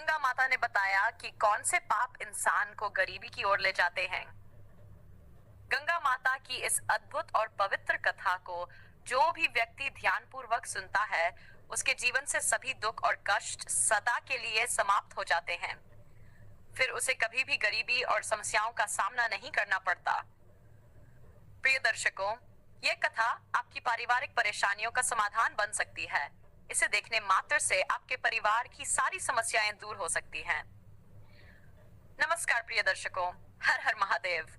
गंगा माता ने बताया कि कौन से पाप इंसान को गरीबी की ओर ले जाते हैं। गंगा माता की इस अद्भुत और पवित्र कथा को जो भी व्यक्ति ध्यानपूर्वक सुनता है, उसके जीवन से सभी दुख और कष्ट सदा के लिए समाप्त हो जाते हैं। फिर उसे कभी भी गरीबी और समस्याओं का सामना नहीं करना पड़ता। प्रिय दर्शकों, यह कथा आपकी पारिवारिक परेशानियों का समाधान बन सकती है। इसे देखने मात्र से आपके परिवार की सारी समस्याएं दूर हो सकती हैं। नमस्कार प्रिय दर्शकों, हर हर महादेव।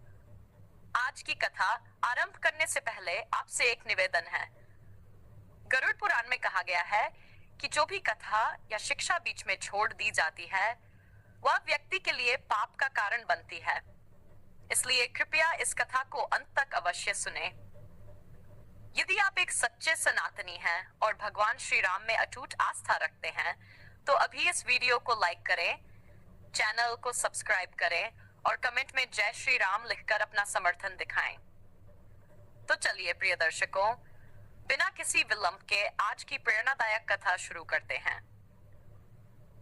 आज की कथा आरंभ करने से पहले आपसे एक निवेदन है। गरुड़ पुराण में कहा गया है कि जो भी कथा या शिक्षा बीच में छोड़ दी जाती है, वह व्यक्ति के लिए पाप का कारण बनती है। इसलिए कृपया इस कथा को अंत तक अवश्य सुने। यदि आप एक सच्चे सनातनी हैं और भगवान श्री राम में अटूट आस्था रखते हैं, तो अभी इस वीडियो को लाइक करें, चैनल को सब्सक्राइब करें और कमेंट में जय श्री राम लिखकर अपना समर्थन दिखाएं। तो चलिए प्रिय दर्शकों, बिना किसी विलंब के आज की प्रेरणादायक कथा शुरू करते हैं।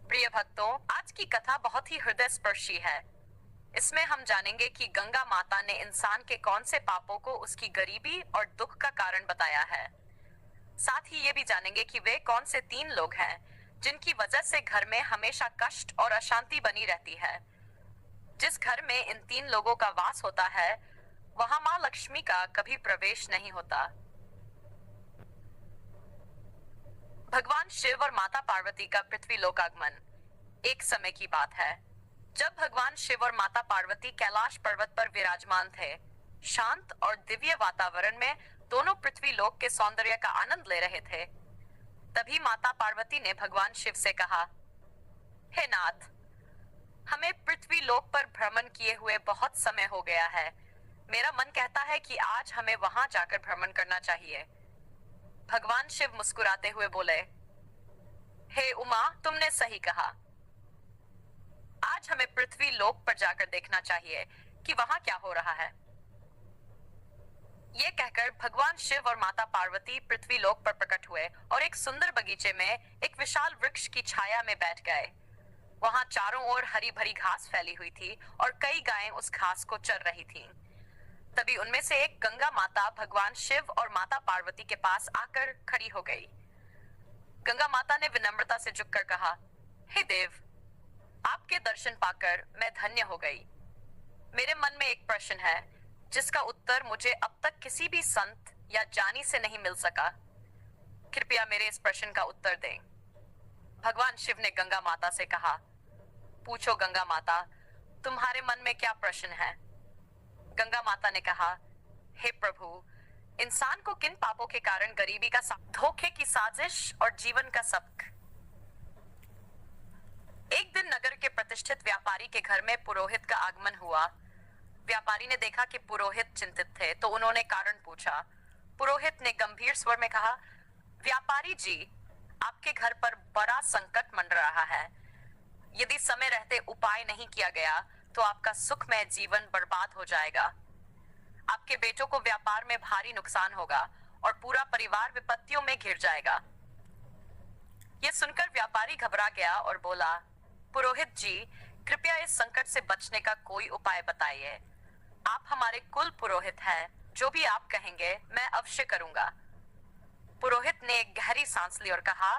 प्रिय भक्तों, आज की कथा बहुत ही हृदय स्पर्शी है। इसमें हम जानेंगे कि गंगा माता ने इंसान के कौन से पापों को उसकी गरीबी और दुख का कारण बताया है। साथ ही ये भी जानेंगे कि वे कौन से 3 लोग हैं जिनकी वजह से घर में हमेशा कष्ट और अशांति बनी रहती है। जिस घर में इन 3 लोगों का वास होता है, वहां मां लक्ष्मी का कभी प्रवेश नहीं होता। भगवान शिव और माता पार्वती का पृथ्वी लोकागमन एक समय की बात है, जब भगवान शिव और माता पार्वती कैलाश पर्वत पर विराजमान थे। शांत और दिव्य वातावरण में दोनों पृथ्वी लोक के सौंदर्य का आनंद ले रहे थे। तभी माता पार्वती ने भगवान शिव से कहा, हे नाथ, हमें पृथ्वी लोक पर भ्रमण किए हुए बहुत समय हो गया है। मेरा मन कहता है कि आज हमें वहां जाकर भ्रमण करना चाहिए। भगवान शिव मुस्कुराते हुए बोले, हे उमा, तुमने सही कहा। आज हमें पृथ्वी लोक पर जाकर देखना चाहिए कि वहां क्या हो रहा है। ये कहकर भगवान शिव और माता पार्वती पृथ्वी लोक पर प्रकट हुए और एक सुंदर बगीचे में एक विशाल वृक्ष की छाया में बैठ गए। वहां चारों ओर हरी भरी घास फैली हुई थी और कई गायें उस घास को चर रही थीं। तभी उनमें से एक गंगा माता भगवान शिव और माता पार्वती के पास आकर खड़ी हो गई। गंगा माता ने विनम्रता से झुककर कहा, हे देव, आपके दर्शन पाकर मैं धन्य हो गई। मेरे मन में एक प्रश्न है जिसका उत्तर मुझे अब तक किसी भी संत या ज्ञानी से नहीं मिल सका। कृपया मेरे इस प्रश्न का उत्तर दें। भगवान शिव ने गंगा माता से कहा, पूछो गंगा माता, तुम्हारे मन में क्या प्रश्न है। गंगा माता ने कहा, हे प्रभु, इंसान को किन पापों के कारण गरीबी का धोखे की साजिश और जीवन का सबक। एक दिन नगर के प्रतिष्ठित व्यापारी के घर में पुरोहित का आगमन हुआ। व्यापारी ने देखा कि पुरोहित चिंतित थे, तो उन्होंने कारण पूछा। पुरोहित ने गंभीर स्वर में कहा, व्यापारी जी, आपके घर पर बड़ा संकट मंडरा रहा है। यदि समय रहते उपाय नहीं किया गया तो आपका सुखमय जीवन बर्बाद हो जाएगा। आपके बेटों को व्यापार में भारी नुकसान होगा और पूरा परिवार विपत्तियों में घिर जाएगा। यह सुनकर व्यापारी घबरा गया और बोला, पुरोहित जी, कृपया इस संकट से बचने का कोई उपाय बताइए। आप हमारे कुल पुरोहित हैं, जो भी आप कहेंगे मैं अवश्य करूंगा। पुरोहित ने एक गहरी सांस ली और कहा,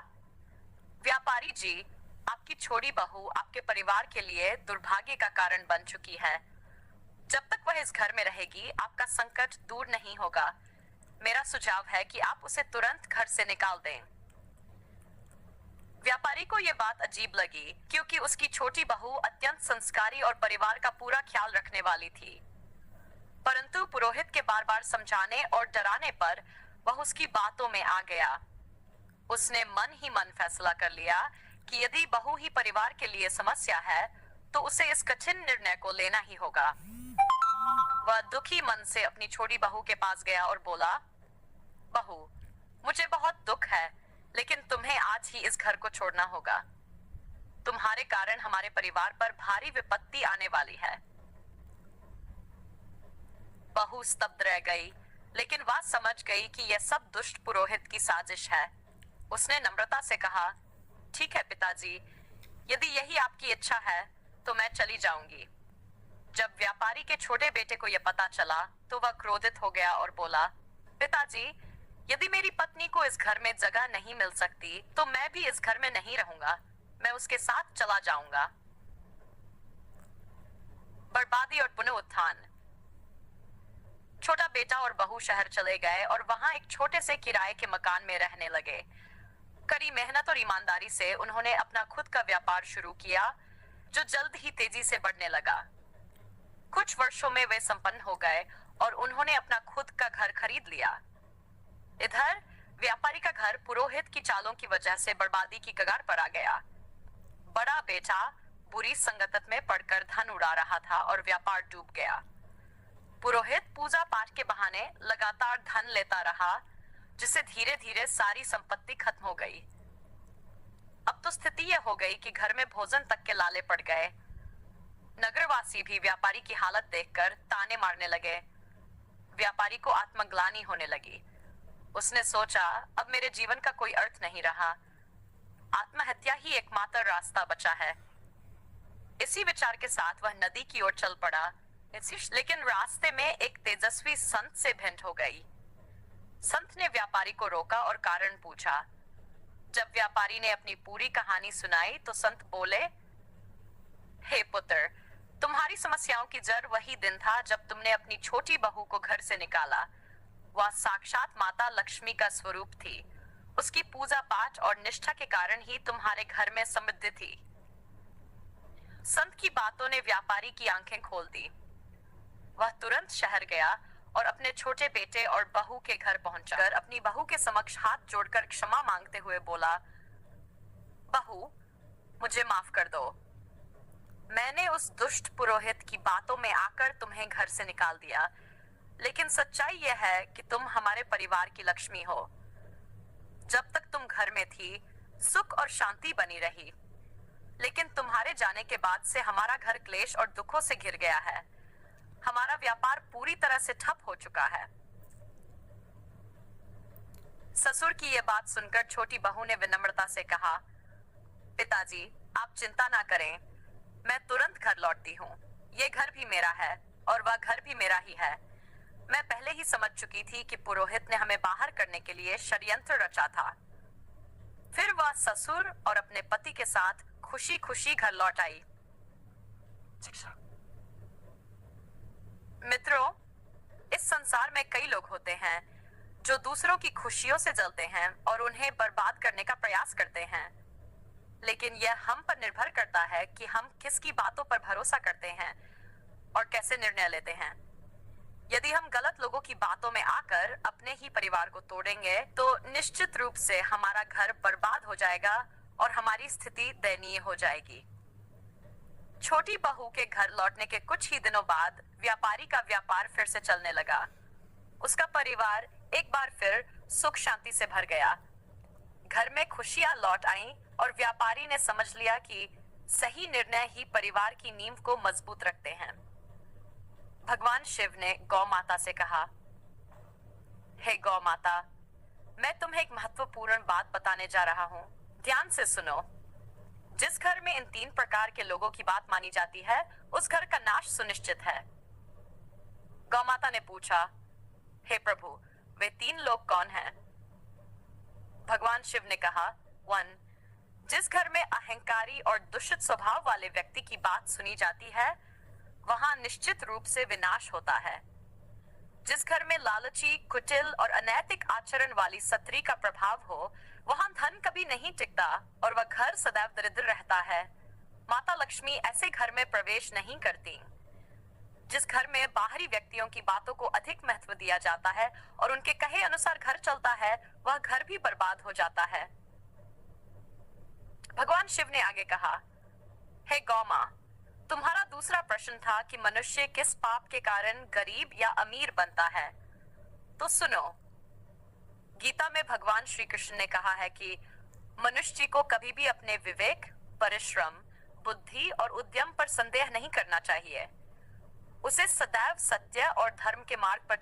व्यापारी जी, आपकी छोटी बहू आपके परिवार के लिए दुर्भाग्य का कारण बन चुकी है। जब तक वह इस घर में रहेगी, आपका संकट दूर नहीं होगा। मेरा सुझाव है कि आप उसे तुरंत घर से निकाल दें। व्यापारी को यह बात अजीब लगी, क्योंकि उसकी छोटी बहू अत्यंत संस्कारी और परिवार का पूरा ख्याल रखने वाली थी। परंतु पुरोहित के बार बार समझाने और डराने पर वह उसकी बातों में आ गया। उसने मन ही मन फैसला कर लिया कि यदि बहू ही परिवार के लिए समस्या है, तो उसे इस कठिन निर्णय को लेना ही होगा। वह दुखी मन से अपनी छोटी बहू के पास गया और बोला, बहू, मुझे बहुत दुख है, लेकिन तुम्हें आज ही इस घर को छोड़ना होगा। तुम्हारे कारण हमारे परिवार पर भारी विपत्ति आने वाली है। बहू स्तब्ध रह गई, लेकिन वह समझ गई कि यह सब दुष्ट पुरोहित की साजिश है। उसने नम्रता से कहा, ठीक है पिताजी, यदि यही आपकी इच्छा है तो मैं चली जाऊंगी। जब व्यापारी के छोटे बेटे को यह पता चला तो वह क्रोधित हो गया और बोला, पिताजी, यदि मेरी पत्नी को इस घर में जगह नहीं मिल सकती तो मैं भी इस घर में नहीं रहूंगा, मैं उसके साथ चला जाऊंगा। बर्बादी और पुनरुत्थान। छोटा बेटा और बहू शहर चले गए और वहां एक छोटे से किराए के मकान में रहने लगे। कड़ी मेहनत और ईमानदारी से उन्होंने अपना खुद का व्यापार शुरू किया, जो जल्द ही तेजी से बढ़ने लगा। कुछ वर्षों में वे संपन्न हो गए और उन्होंने अपना खुद का घर खरीद लिया। इधर व्यापारी का घर पुरोहित की चालों की वजह से बर्बादी की कगार पर आ गया। बड़ा बेटा बुरी संगत में पड़कर धन उड़ा रहा था और व्यापार डूब गया। पुरोहित पूजा पाठ के बहाने लगातार धन लेता रहा, जिससे धीरे धीरे सारी संपत्ति खत्म हो गई। अब तो स्थिति यह हो गई कि घर में भोजन तक के लाले पड़ गए। नगरवासी भी व्यापारी की हालत देखकर ताने मारने लगे। व्यापारी को आत्मग्लानि होने लगी। उसने सोचा, अब मेरे जीवन का कोई अर्थ नहीं रहा, आत्महत्या ही एकमात्र रास्ता बचा है। इसी विचार के साथ वह नदी की ओर चल पड़ा, लेकिन रास्ते में एक तेजस्वी संत से भेंट हो गई। संत ने व्यापारी को रोका और कारण पूछा। जब व्यापारी ने अपनी पूरी कहानी सुनाई तो संत बोले, हे पुत्र, तुम्हारी समस्याओं की जड़ वही दिन था जब तुमने अपनी छोटी बहू को घर से निकाला। वह साक्षात माता लक्ष्मी का स्वरूप थी। उसकी पूजा पाठ और निष्ठा के कारण ही तुम्हारे घर में समृद्धि थी। संत की बातों ने व्यापारी की आंखें खोल दी। वह तुरंत शहर गया और अपने छोटे बेटे और बहू के घर पहुंचकर अपनी बहू के समक्ष हाथ जोड़कर क्षमा मांगते हुए बोला, बहू, मुझे माफ कर दो। मैंने उस दुष्ट पुरोहित की बातों में आकर तुम्हें घर से निकाल दिया, लेकिन सच्चाई यह है कि तुम हमारे परिवार की लक्ष्मी हो। जब तक तुम घर में थी, सुख और शांति बनी रही, लेकिन तुम्हारे जाने के बाद से हमारा घर क्लेश और दुखों से घिर गया है। हमारा व्यापार पूरी तरह से ठप हो चुका है। ससुर की यह बात सुनकर छोटी बहू ने विनम्रता से कहा, पिताजी, आप चिंता ना करें, मैं तुरंत घर लौटती हूँ। ये घर भी मेरा है और वह घर भी मेरा ही है। मैं पहले ही समझ चुकी थी कि पुरोहित ने हमें बाहर करने के लिए षड्यंत्र रचा था। फिर वह ससुर और अपने पति के साथ खुशी खुशी घर लौट आई। मित्रों, इस संसार में कई लोग होते हैं जो दूसरों की खुशियों से जलते हैं और उन्हें बर्बाद करने का प्रयास करते हैं, लेकिन यह हम पर निर्भर करता है कि हम किसकी बातों पर भरोसा करते हैं और कैसे निर्णय लेते हैं। यदि हम गलत लोगों की बातों में आकर अपने ही परिवार को तोड़ेंगे तो निश्चित रूप से हमारा घर बर्बाद हो जाएगा और हमारी स्थिति दयनीय हो जाएगी। छोटी बहू के घर लौटने के कुछ ही दिनों बाद व्यापारी का व्यापार फिर से चलने लगा। उसका परिवार एक बार फिर सुख शांति से भर गया। घर में खुशियां लौट आईं और व्यापारी ने समझ लिया कि सही निर्णय ही परिवार की नींव को मजबूत रखते हैं। भगवान शिव ने गौ माता से कहा, हे गौ माता, मैं तुम्हें एक महत्वपूर्ण बात बताने जा रहा हूँ, ध्यान से सुनो। जिस घर में इन 3 प्रकार के लोगों की बात मानी जाती है, उस घर का नाश सुनिश्चित है। गौ माता ने पूछा, हे प्रभु, वे 3 लोग कौन हैं? भगवान शिव ने कहा, 1. जिस घर में अहंकारी और दूषित स्वभाव वाले व्यक्ति की बात सुनी जाती है, वहां निश्चित रूप से विनाश होता है। जिस घर में लालची, कुटिल और अनैतिक आचरण वाली स्त्री का प्रभाव हो, वहां धन कभी नहीं टिकता और वह घर सदैव दरिद्र रहता है। माता लक्ष्मी ऐसे घर में प्रवेश नहीं करती। जिस घर में बाहरी व्यक्तियों की बातों को अधिक महत्व दिया जाता है और उनके कहे अनुसार घर चलता है, वह घर भी बर्बाद हो जाता है। भगवान शिव ने आगे कहा, हे गौ मां, तुम्हारा दूसरा प्रश्न था कि मनुष्य किस पाप के कारण गरीब या अमीर बनता है। तो सुनो, गीता में भगवान श्री कृष्ण ने कहा है कि मनुष्य को कभी भी अपने विवेक, परिश्रम, बुद्धि और उद्यम पर संदेह नहीं करना चाहिए। उसे सदैव सत्य और धर्म के मार्ग पर